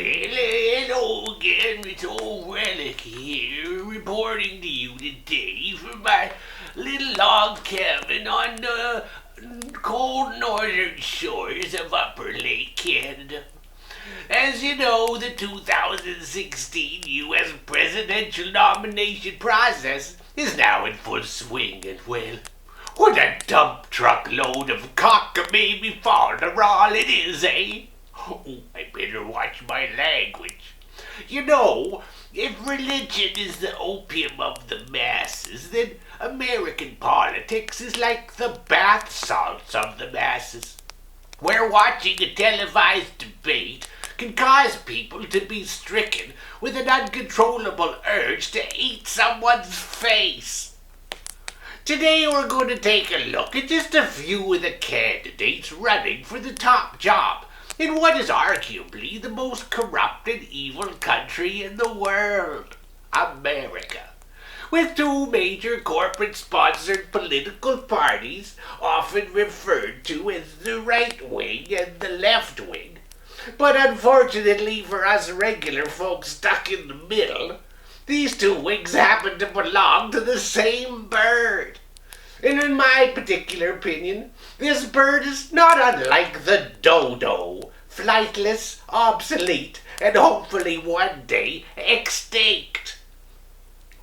Hello again, it's Old Relic here, reporting to you today from my little log cabin on the cold northern shores of Upper Lake, Canada. As you know, the 2016 U.S. presidential nomination process is now in full swing, and well, what a dump truck load of cockamamie folderol it is, eh? Oh, I better watch my language. You know, if religion is the opium of the masses, then American politics is like the bath salts of the masses, where watching a televised debate can cause people to be stricken with an uncontrollable urge to eat someone's face. Today we're going to take a look at just a few of the candidates running for the top job in what is arguably the most corrupt and evil country in the world, America. With two major corporate-sponsored political parties, often referred to as the right wing and the left wing. But unfortunately for us regular folks stuck in the middle, these two wings happen to belong to the same bird. And in my particular opinion, this bird is not unlike the dodo, flightless, obsolete, and hopefully one day extinct.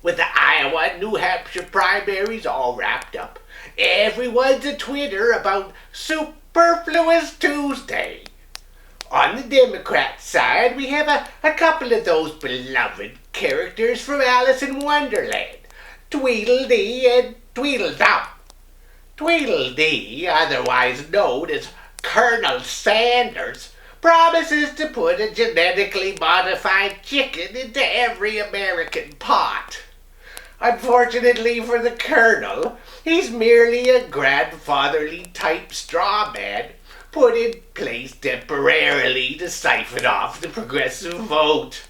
With the Iowa and New Hampshire primaries all wrapped up, everyone's a Twitter about Superfluous Tuesday. On the Democrat side, we have a couple of those beloved characters from Alice in Wonderland, Tweedledee and Tweedledum. Tweedledee, otherwise known as Colonel Sanders, promises to put a genetically modified chicken into every American pot. Unfortunately for the Colonel, he's merely a grandfatherly type straw man put in place temporarily to siphon off the progressive vote.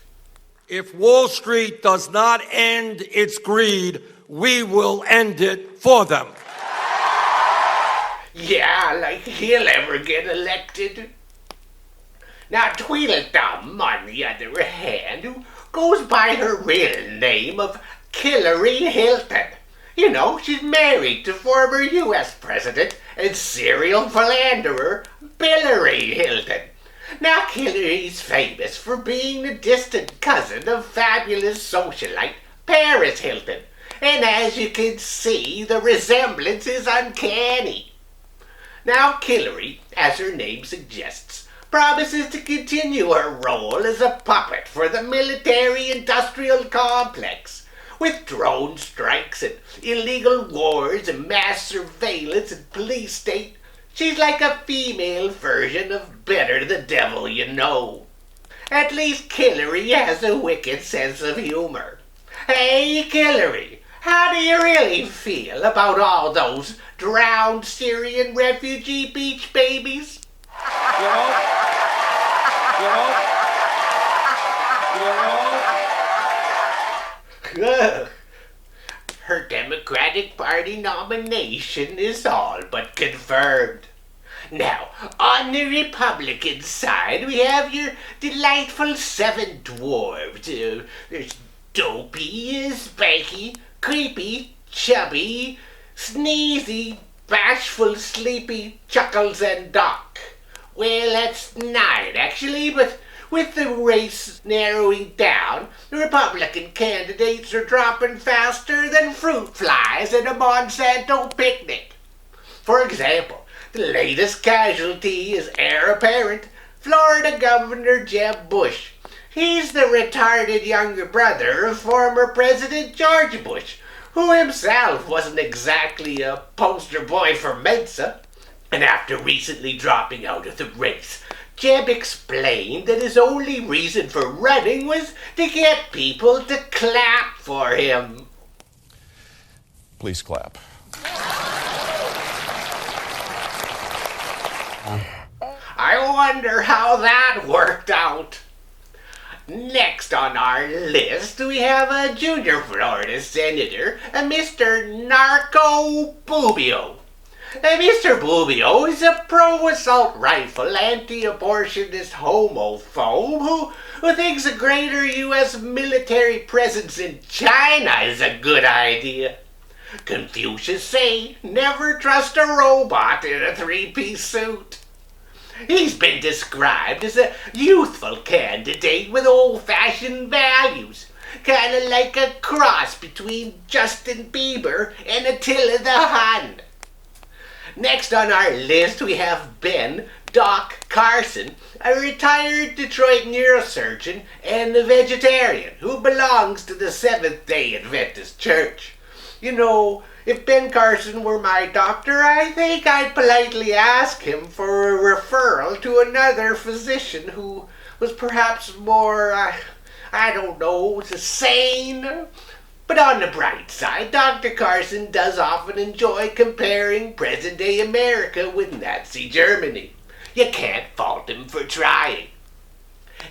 If Wall Street does not end its greed, we will end it for them. Yeah, like he'll ever get elected. Now, Tweedledum, on the other hand, who goes by her real name of Hillary Hilton. You know, she's married to former U.S. President and serial philanderer Hillary Hilton. Now, Hillary's famous for being the distant cousin of fabulous socialite Paris Hilton. And as you can see, the resemblance is uncanny. Now, Hillary, as her name suggests, promises to continue her role as a puppet for the military-industrial complex. With drone strikes and illegal wars and mass surveillance and police state, she's like a female version of Better the Devil You Know. At least Hillary has a wicked sense of humor. Hey, Hillary, how do you really feel about all those drowned Syrian refugee beach babies? Her Democratic Party nomination is all but confirmed. Now, on the Republican side, we have your delightful seven dwarves. There's Dopey, Spiky, Creepy, Chubby, Sneezy, Bashful, Sleepy, Chuckles, and Doc. Well, that's 9 actually, but with the race narrowing down, the Republican candidates are dropping faster than fruit flies at a Monsanto picnic. For example, the latest casualty is heir apparent, Florida Governor Jeb Bush. He's the retarded younger brother of former President George Bush, who himself wasn't exactly a poster boy for Mensa. And after recently dropping out of the race, Jeb explained that his only reason for running was to get people to clap for him. Please clap. I wonder how that worked out. Next on our list, we have a junior Florida senator, a Mr. Narco Bubio. Mr. Boobio is a pro-assault rifle, anti-abortionist homophobe who thinks a greater U.S. military presence in China is a good idea. Confucius say, never trust a robot in a three-piece suit. He's been described as a youthful candidate with old-fashioned values, kind of like a cross between Justin Bieber and Attila the Hun. Next on our list we have Ben Doc Carson, a retired Detroit neurosurgeon and a vegetarian who belongs to the Seventh-day Adventist Church. You know, if Ben Carson were my doctor, I think I'd politely ask him for a referral to another physician who was perhaps more, I don't know, sane. But on the bright side, Dr. Carson does often enjoy comparing present-day America with Nazi Germany. You can't fault him for trying.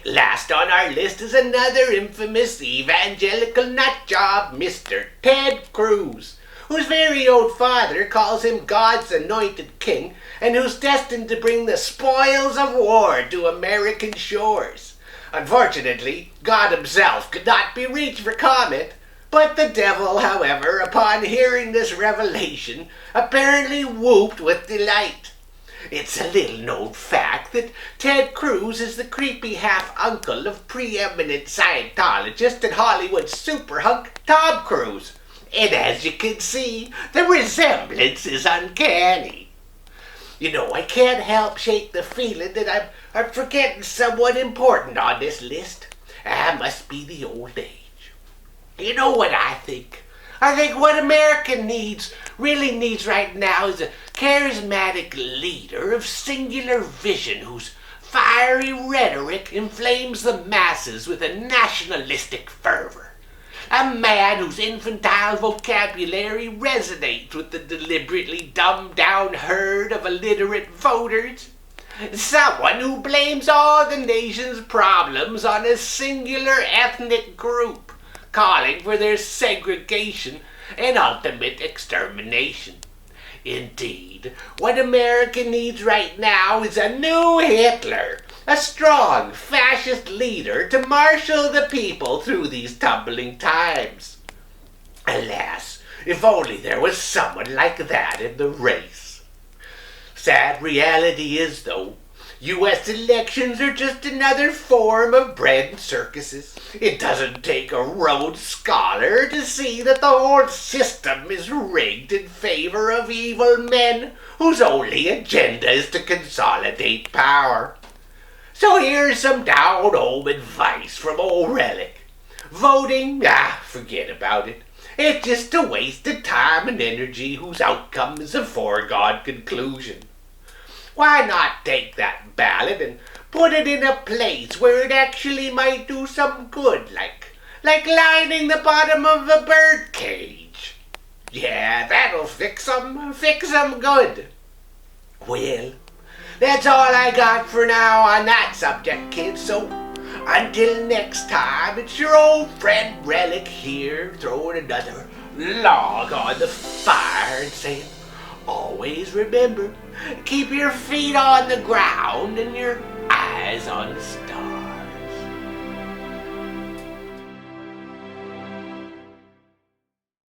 Last on our list is another infamous evangelical nutjob, Mr. Ted Cruz, whose very old father calls him God's anointed king and who's destined to bring the spoils of war to American shores. Unfortunately, God himself could not be reached for comment, but the devil, however, upon hearing this revelation, apparently whooped with delight. It's a little-known fact that Ted Cruz is the creepy half-uncle of preeminent Scientologist and Hollywood superhunk Tom Cruise. And as you can see, the resemblance is uncanny. You know, I can't help shake the feeling that I'm forgetting someone important on this list. Must be the old age. You know what I think? I think what America really needs right now is a charismatic leader of singular vision whose fiery rhetoric inflames the masses with a nationalistic fervor. A man whose infantile vocabulary resonates with the deliberately dumbed-down herd of illiterate voters. Someone who blames all the nation's problems on a singular ethnic group, calling for their segregation and ultimate extermination. Indeed, what America needs right now is a new Hitler, a strong fascist leader to marshal the people through these tumbling times. Alas, if only there was someone like that in the race. Sad reality is, though, U.S. elections are just another form of bread and circuses. It doesn't take a Rhodes Scholar to see that the whole system is rigged in favor of evil men whose only agenda is to consolidate power. So here's some down-home advice from Old Relic. Voting? Forget about it. It's just a waste of time and energy whose outcome is a foregone conclusion. Why not take that ballot and put it in a place where it actually might do some good, like lining the bottom of a bird cage? Yeah, that'll fix 'em good. Well, that's all I got for now on that subject, kids, so until next time, it's your old friend Relic here, throwing another log on the fire and saying, always remember, keep your feet on the ground and your eyes on the sky.